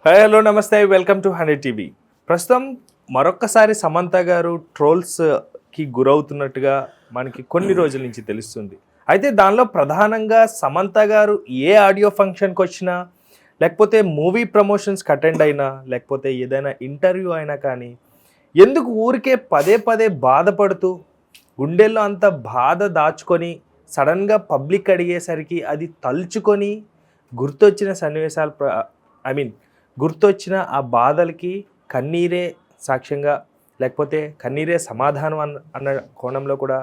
Hi hello నమస్తే welcome to 100 TV. ప్రస్తుతం మరొక్కసారి సమంత గారు ట్రోల్స్కి గురవుతున్నట్టుగా మనకి కొన్ని రోజుల నుంచి తెలుస్తుంది. అయితే దానిలో ప్రధానంగా సమంత గారు ఏ ఆడియో ఫంక్షన్కి వచ్చినా, లేకపోతే మూవీ ప్రమోషన్స్కి అటెండ్ అయినా, లేకపోతే ఏదైనా ఇంటర్వ్యూ అయినా కానీ ఎందుకు ఊరికే పదే పదే బాధపడుతూ గుండెల్లో అంత బాధ దాచుకొని సడన్గా పబ్లిక్ అడిగేసరికి అది తలుచుకొని గుర్తొచ్చిన సన్నివేశాలు గుర్తొచ్చిన ఆ బాధలకి కన్నీరే సాక్ష్యంగా, లేకపోతే కన్నీరే సమాధానం అన్న కోణంలో కూడా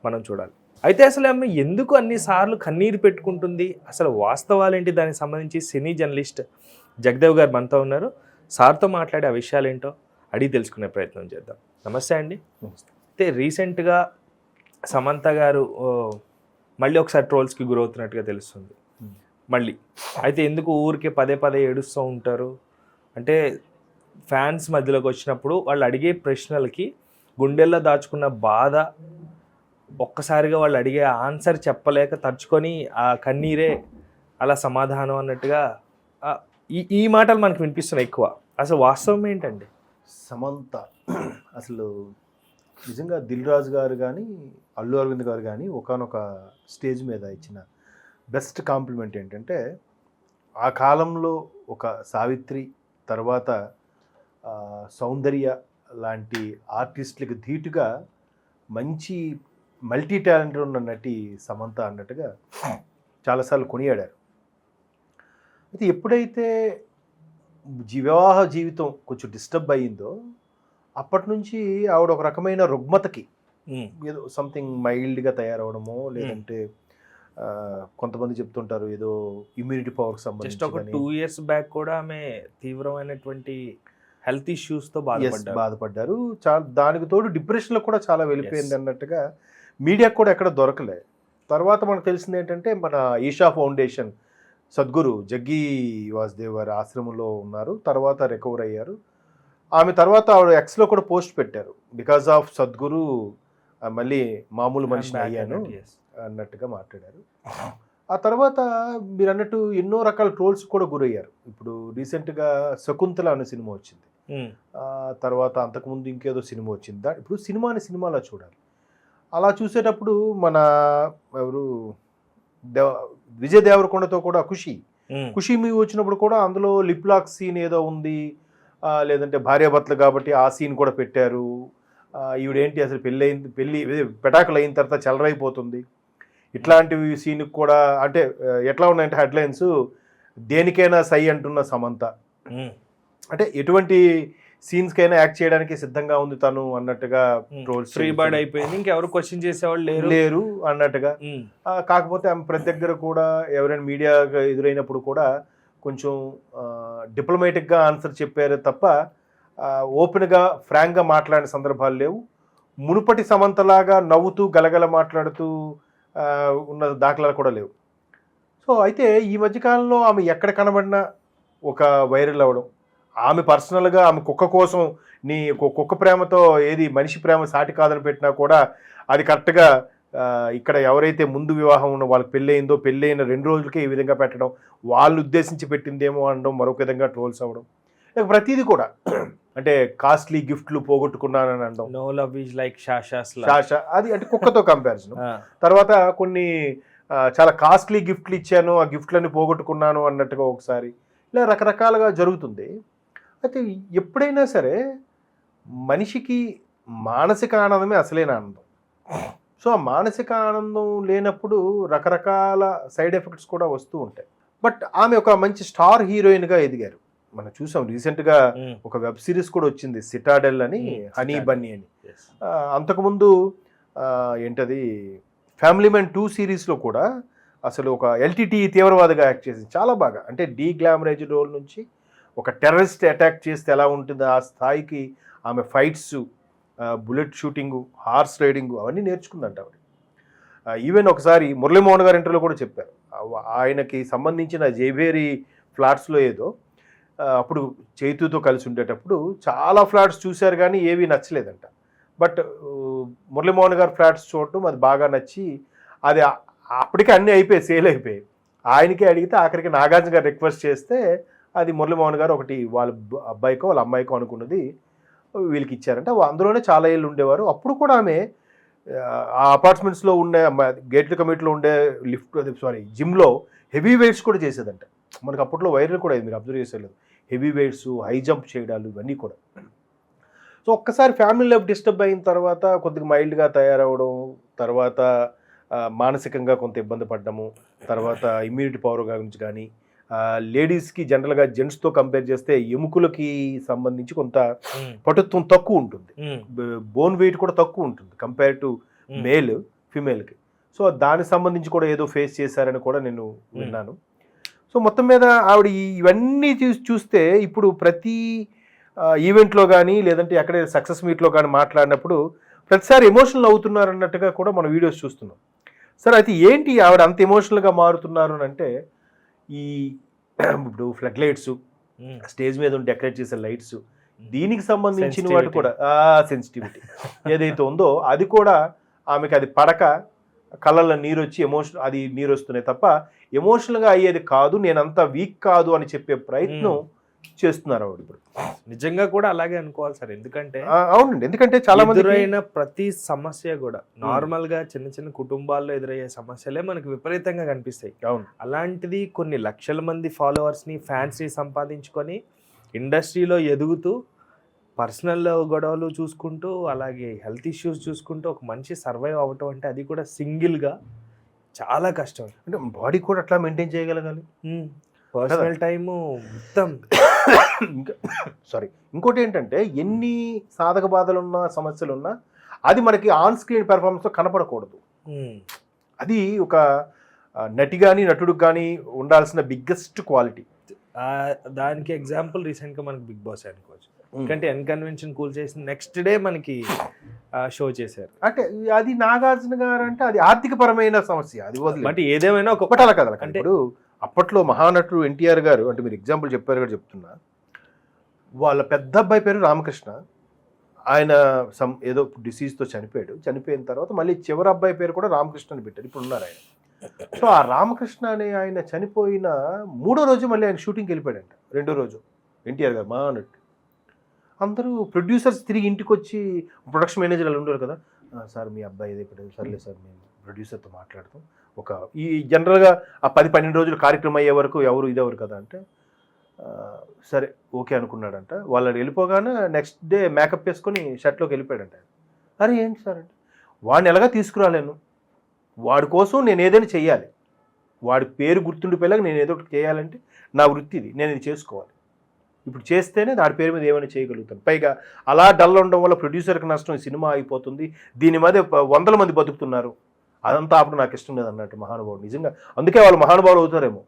మనం చూడాలి. అయితే అసలు ఆమె ఎందుకు అన్నిసార్లు కన్నీరు పెట్టుకుంటుంది, అసలు వాస్తవాలేంటి, దానికి సంబంధించి సినీ జర్నలిస్ట్ జగదేవ్ గారు మనతో ఉన్నారు. సార్తో మాట్లాడే ఆ విషయాలు ఏంటో అడిగి తెలుసుకునే ప్రయత్నం చేద్దాం. నమస్తే అండి. అయితే రీసెంట్గా సమంత గారు మళ్ళీ ఒకసారి ట్రోల్స్కి గురవుతున్నట్టుగా తెలుస్తుంది. మళ్ళీ అయితే ఎందుకు ఊరికే పదే పదే ఏడుస్తూ ఉంటారు అంటే, ఫ్యాన్స్ మధ్యలోకి వచ్చినప్పుడు వాళ్ళు అడిగే ప్రశ్నలకి గుండెల్లో దాచుకున్న బాధ ఒక్కసారిగా వాళ్ళు అడిగే ఆన్సర్ చెప్పలేక తరుచుకొని ఆ కన్నీరే అలా సమాధానం అన్నట్టుగా ఈ ఈ మాటలు మనకు వినిపిస్తున్నాయి ఎక్కువ. అసలు వాస్తవం ఏంటండి? సమంత అసలు నిజంగా దిల్ రాజు గారు కానీ అల్లు అరవింద్ గారు కానీ ఒకానొక స్టేజ్ మీద ఇచ్చిన బెస్ట్ కాంప్లిమెంట్ ఏంటంటే, ఆ కాలంలో ఒక సావిత్రి తర్వాత సౌందర్య లాంటి ఆర్టిస్టులకు ధీటుగా మంచి మల్టీ టాలెంటెడ్ ఉన్న నటి సమంత అన్నట్టుగా చాలాసార్లు కొనియాడారు. అయితే ఎప్పుడైతే వివాహ జీవితం కొంచెం డిస్టర్బ్ అయ్యిందో అప్పటి నుంచి ఆవిడ ఒక రకమైన రుగ్మతకి ఏదో సంథింగ్ మైల్డ్గా తయారవడమో, లేదంటే కొంతమంది చెప్తుంటారు ఏదో ఇమ్యూనిటీ పవర్కి సంబంధించి. ఒక 2 years బ్యాక్ కూడా ఆమె తీవ్రమైనటువంటి హెల్త్ ఇష్యూస్తో బాధపడ్డారు. చాలా దానికి తోడు డిప్రెషన్లో కూడా చాలా వెళ్ళిపోయింది అన్నట్టుగా మీడియాకు కూడా ఎక్కడ దొరకలే. తర్వాత మనకు తెలిసింది ఏంటంటే, మన ఈషా ఫౌండేషన్ సద్గురు జగ్గి వాసుదేవ్ గారి ఆశ్రమంలో ఉన్నారు, తర్వాత రికవర్ అయ్యారు. ఆమె తర్వాత ఆవిడ ఎక్స్లో కూడా పోస్ట్ పెట్టారు, బికాజ్ ఆఫ్ సద్గురు మళ్ళీ మామూలు మనిషిని అయ్యాను అన్నట్టుగా మాట్లాడారు. ఆ తర్వాత మీరు అన్నట్టు ఎన్నో రకాల ట్రోల్స్ కూడా గురయ్యారు. ఇప్పుడు రీసెంట్గా శకుంతల అనే సినిమా వచ్చింది, తర్వాత అంతకుముందు ఇంకేదో సినిమా వచ్చింది. ఇప్పుడు సినిమాని సినిమాలో చూడాలి. అలా చూసేటప్పుడు మన ఎవరు విజయ్ దేవరకొండతో కూడా ఖుషి మూవీ వచ్చినప్పుడు కూడా అందులో లిప్ లాక్ సీన్ ఏదో ఉంది, లేదంటే భార్యాభర్తలు కాబట్టి ఆ సీన్ కూడా పెట్టారు. ఈవిడేంటి అసలు పెళ్ళి పెటాకులు అయిన తర్వాత చెలరైపోతుంది, ఇట్లాంటివి సీన్కి కూడా అంటే ఎట్లా ఉన్నాయంటే హెడ్లైన్స్, దేనికైనా సై అంటున్న సమంత, అంటే ఎటువంటి సీన్స్కైనా యాక్ట్ చేయడానికి సిద్ధంగా ఉంది తను అన్నట్టుగా ట్రోల్స్. ఫ్రీ బర్డ్ అయిపోయింది, ఇంకెవరు క్వశ్చన్ చేసేవాళ్ళు లేరు అన్నట్టుగా. కాకపోతే ఆమె ప్రతి దగ్గర కూడా ఎవరైనా మీడియా ఎదురైనప్పుడు కూడా కొంచెం డిప్లొమాటిక్గా ఆన్సర్ చెప్పారు తప్ప ఓపెన్గా ఫ్రాంక్గా మాట్లాడిన సందర్భాలు లేవు. మునుపటి సమంతలాగా నవ్వుతూ గలగల మాట్లాడుతూ ఉన్న దాఖలాలు కూడా లేవు. సో అయితే ఈ మధ్యకాలంలో ఆమె ఎక్కడ కనబడినా ఒక వైరల్ అవ్వడం, ఆమె పర్సనల్గా ఆమె కుక్క కోసం నీ కుక్క ప్రేమతో ఏది మనిషి ప్రేమ సాటి కాదని పెట్టినా కూడా అది కరెక్ట్గా ఇక్కడ ఎవరైతే ముందు వివాహం ఉన్న వాళ్ళకి పెళ్ళయిందో పెళ్ళైన 2 రోజులకే ఈ విధంగా పెట్టడం, వాళ్ళు ఉద్దేశించి పెట్టిందేమో అనడం, మరొక విధంగా ట్రోల్స్ అవ్వడం, ప్రతిదీ కూడా అంటే కాస్ట్లీ గిఫ్ట్లు పోగొట్టుకున్నానని అనడం, నో లవ్ ఈజ్ లైక్ షాషా, అది అంటే కుక్కతో కంపారిజన్. తర్వాత కొన్ని చాలా కాస్ట్లీ గిఫ్ట్లు ఇచ్చాను, ఆ గిఫ్ట్లన్నీ పోగొట్టుకున్నాను అన్నట్టుగా ఒకసారి, ఇలా రకరకాలుగా జరుగుతుంది. అయితే ఎప్పుడైనా సరే మనిషికి మానసిక ఆనందమే అసలైన ఆనందం. సో ఆ మానసిక ఆనందం లేనప్పుడు రకరకాల సైడ్ ఎఫెక్ట్స్ కూడా వస్తూ ఉంటాయి. బట్ ఆమె ఒక మంచి స్టార్ హీరోయిన్గా ఎదిగారు. మనం చూసాం రీసెంట్గా ఒక వెబ్ సిరీస్ కూడా వచ్చింది, సిటాడెల్ అని, హనీ బన్నీ అని. అంతకుముందు ఏంటది ఫ్యామిలీ మ్యాన్ 2 సిరీస్లో కూడా అసలు ఒక ఎల్టీటీ తీవ్రవాదిగా యాక్ట్ చేసింది చాలా బాగా. అంటే డీగ్లామరైజ్ రోల్ నుంచి ఒక టెర్రరిస్ట్ అటాక్ చేస్తే ఎలా ఉంటుంది ఆ స్థాయికి ఆమె fights, bullet shooting, horse riding అవన్నీ నేర్చుకుందంట ఆవిడ. ఈవెన్ ఒకసారి మురళీమోహన్ గారి ఇంటర్వ్యూలో కూడా చెప్పారు, ఆయనకి సంబంధించిన జైభేరి ఫ్లాట్స్లో ఏదో అప్పుడు చైతుతో కలిసి ఉండేటప్పుడు చాలా ఫ్లాట్స్ చూశారు కానీ ఏవి నచ్చలేదంట. బట్ మురళీమోహన్ గారు ఫ్లాట్స్ చూడటం అది బాగా నచ్చి, అది అప్పటికే అన్నీ అయిపోయాయి, సేల్ అయిపోయాయి. ఆయనకే అడిగితే ఆఖరికి నాగార్జున గారు రిక్వెస్ట్ చేస్తే అది మురళీమోహన్ గారు ఒకటి వాళ్ళ అబ్బాయికో వాళ్ళ అమ్మాయికో అనుకున్నది వీళ్ళకి ఇచ్చారంటే అందులోనే చాలా ఏళ్ళు ఉండేవారు. అప్పుడు కూడా ఆమె ఆ అపార్ట్మెంట్స్లో ఉండే గేట్ల కమిటీలో ఉండే జిమ్లో హెవీ వెయిట్స్ కూడా చేసేదంట. మనకు అప్పట్లో వైరల్ కూడా అయింది, మీరు అబ్జర్వ్ చేసేలేదు. హెవీ వెయిట్స్, హై జంప్ చేయడాలు ఇవన్నీ కూడా. సో ఒక్కసారి ఫ్యామిలీ లైఫ్ డిస్టర్బ్ అయిన తర్వాత కొద్దిగా మైల్డ్గా తయారవడం, తర్వాత మానసికంగా కొంత ఇబ్బంది పడ్డము, తర్వాత ఇమ్యూనిటీ పవర్ గురించి కానీ, లేడీస్కి జనరల్గా జెంట్స్తో కంపేర్ చేస్తే ఎముకలకి సంబంధించి కొంత పటుత్వం తక్కువ ఉంటుంది, బోన్ వెయిట్ కూడా తక్కువ ఉంటుంది కంపేర్ టు మేల్ ఫిమేల్కి. సో దానికి సంబంధించి కూడా ఏదో ఫేస్ చేశారని కూడా నేను విన్నాను. సో మొత్తం మీద ఆవిడ ఇవన్నీ చూస్తే ఇప్పుడు ప్రతి ఈవెంట్లో కానీ లేదంటే ఎక్కడ సక్సెస్ మీట్లో కానీ మాట్లాడినప్పుడు ప్రతిసారి ఎమోషనల్ అవుతున్నారు అన్నట్టుగా కూడా మనం వీడియోస్ చూస్తున్నాం. సరే అయితే ఏంటి ఆవిడ అంత ఎమోషనల్గా మారుతున్నారు అని అంటే, ఈ ఇప్పుడు ఫ్లడ్ లైట్స్, స్టేజ్ మీద డెకరేట్ చేసే లైట్స్, దీనికి సంబంధించిన వాటి కూడా సెన్సిటివిటీ ఏదైతే ఉందో అది కూడా ఆమెకి అది పడక కళ్ళల్లో నీరు వచ్చి అది నీరు వస్తున్నాయి తప్ప ఎమోషనల్గా అయ్యేది కాదు, నేనంతా వీక్ కాదు అని చెప్పే ప్రయత్నం చేస్తున్నారు ఆవిడ ఇప్పుడు. నిజంగా కూడా అలాగే అనుకోవాలి సార్. ఎందుకంటే అవునండి, ఎందుకంటే చాలా మంది ఎదురైన ప్రతి సమస్య కూడా నార్మల్ గా చిన్న చిన్న కుటుంబాల్లో ఎదురయ్యే సమస్యలే మనకు విపరీతంగా కనిపిస్తాయి. అవును, అలాంటిది కొన్ని లక్షల మంది ఫాలోవర్స్ ని, ఫ్యాన్స్ ని సంపాదించుకొని ఇండస్ట్రీలో ఎదుగుతూ పర్సనల్ గొడవలు చూసుకుంటూ అలాగే హెల్త్ ఇష్యూస్ చూసుకుంటూ ఒక మనిషి సర్వైవ్ అవ్వటం అంటే అది కూడా సింగిల్గా చాలా కష్టం. అంటే బాడీ కూడా అట్లా మెయింటైన్ చేయగలగాలి, పర్సనల్ టైము మొత్తం. ఇంకా ఇంకోటి ఏంటంటే ఎన్ని సాధక బాధలున్నా సమస్యలున్నా అది మనకి ఆన్ స్క్రీన్ పెర్ఫార్మెన్స్లో కనపడకూడదు. అది ఒక నటి కానీ నటుడికి కానీ ఉండాల్సిన బిగ్గెస్ట్ క్వాలిటీ. దానికి ఎగ్జాంపుల్ రీసెంట్గా మనకి బిగ్ బాస్ అనుకోవచ్చు. ఎందుకంటే ఎన్కన్వెన్షన్ కూల్ చేసిన నెక్స్ట్ డే మనకి షో చేశారు. అంటే అది నాగార్జున గారు అంటే అది ఆర్థిక పరమైన సమస్య, అది బట్ ఏదేమైనా ఒకటి అలా కదా. అంటే ఇప్పుడు అప్పట్లో మహానటుడు ఎన్టీఆర్ గారు, అంటే మీరు ఎగ్జాంపుల్ చెప్పారు కూడా చెప్తున్నా, వాళ్ళ పెద్ద అబ్బాయి పేరు రామకృష్ణ, ఆయన ఏదో డిసీజ్తో చనిపోయిన తర్వాత మళ్ళీ చివరి అబ్బాయి పేరు కూడా రామకృష్ణ అని పెట్టారు, ఇప్పుడు ఉన్నారు ఆయన. సో ఆ రామకృష్ణ అనే ఆయన చనిపోయిన 3వ రోజు మళ్ళీ ఆయన షూటింగ్కి వెళ్ళిపోయాడంట. 2వ రోజు ఎన్టీఆర్ గారు మహానటుడు, అందరూ ప్రొడ్యూసర్స్ తిరిగి ఇంటికి వచ్చి, ప్రొడక్షన్ మేనేజర్ వాళ్ళు ఉండేవారు కదా, సార్ మీ అబ్బాయి ఇదే పెట్టారు, సర్లే సార్ మేము ప్రొడ్యూసర్తో మాట్లాడతాం, ఒక ఈ జనరల్గా ఆ 10-12 రోజులు కార్యక్రమం అయ్యే వరకు ఎవరు ఇదేవారు కదా అంటే, సరే ఓకే అనుకున్నాడంట. వాళ్ళు వెళ్ళిపోగానే నెక్స్ట్ డే మేకప్ వేసుకొని షర్ట్లోకి వెళ్ళిపోయాడంట. అరే ఏంటి సార్ అంటే, వాడిని ఎలాగా తీసుకురాలేను, వాడి కోసం నేను ఏదైనా చెయ్యాలి, వాడి పేరు గుర్తుండిపోయేలాగా నేను ఏదో ఒకటి చేయాలంటే నా వృత్తి ఇది, నేను ఇది చేసుకోవాలి, ఇప్పుడు చేస్తేనే దాని పేరు మీద ఏమైనా చేయగలుగుతాను. పైగా అలా డల్ ఉండడం వల్ల ప్రొడ్యూసర్కి నష్టం, సినిమా అయిపోతుంది, దీని మీద 100 మంది బతుకుతున్నారు, అదంతా అప్పుడు నాకు ఇష్టం లేదు అన్నట్టు మహానుభావుడు. నిజంగా అందుకే వాళ్ళు మహానుభావులు అవుతారేమో.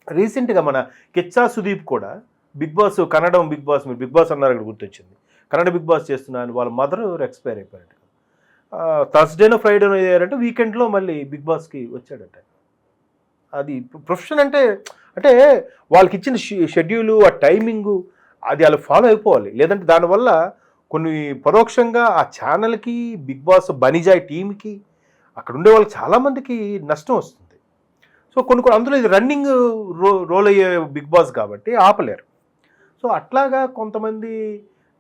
రీసెంట్గా మన కిచ్చా సుదీప్ కూడా Bigg Boss, Kannada Bigg Boss, మీరు బిగ్ బాస్ అన్నారు అక్కడ గుర్తొచ్చింది, కన్నడ బిగ్ బాస్ చేస్తున్నాను, వాళ్ళ మదర్ ఎక్స్పైర్ అయిపోయారంట. థర్స్డేనో ఫ్రైడేనో అయ్యారంటే వీకెండ్లో మళ్ళీ బిగ్ బాస్కి వచ్చాడంట. అది ప్రొఫెషన్ అంటే వాళ్ళకి ఇచ్చిన షెడ్యూలు, ఆ టైమింగు, అది వాళ్ళు ఫాలో అయిపోవాలి. లేదంటే దానివల్ల కొన్ని పరోక్షంగా ఆ ఛానల్కి, బిగ్ బాస్ బనిజాయ్ టీంకి, అక్కడ ఉండే వాళ్ళకి చాలామందికి నష్టం వస్తుంది. సో కొన్ని అందులో ఇది రన్నింగ్ రోల్ అయ్యే బిగ్ బాస్ కాబట్టి ఆపలేరు. సో అట్లాగా కొంతమంది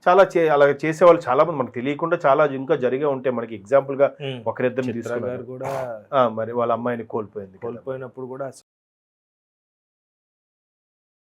చాలా అలా చేసేవాళ్ళు చాలామంది మనకు తెలియకుండా చాలా ఇంకా జరిగే ఉంటాయి. మనకి ఎగ్జాంపుల్గా ఒకరిద్దరిని తీసుకున్నారు కూడా, మరి వాళ్ళ అమ్మాయిని కోల్పోయినప్పుడు కూడా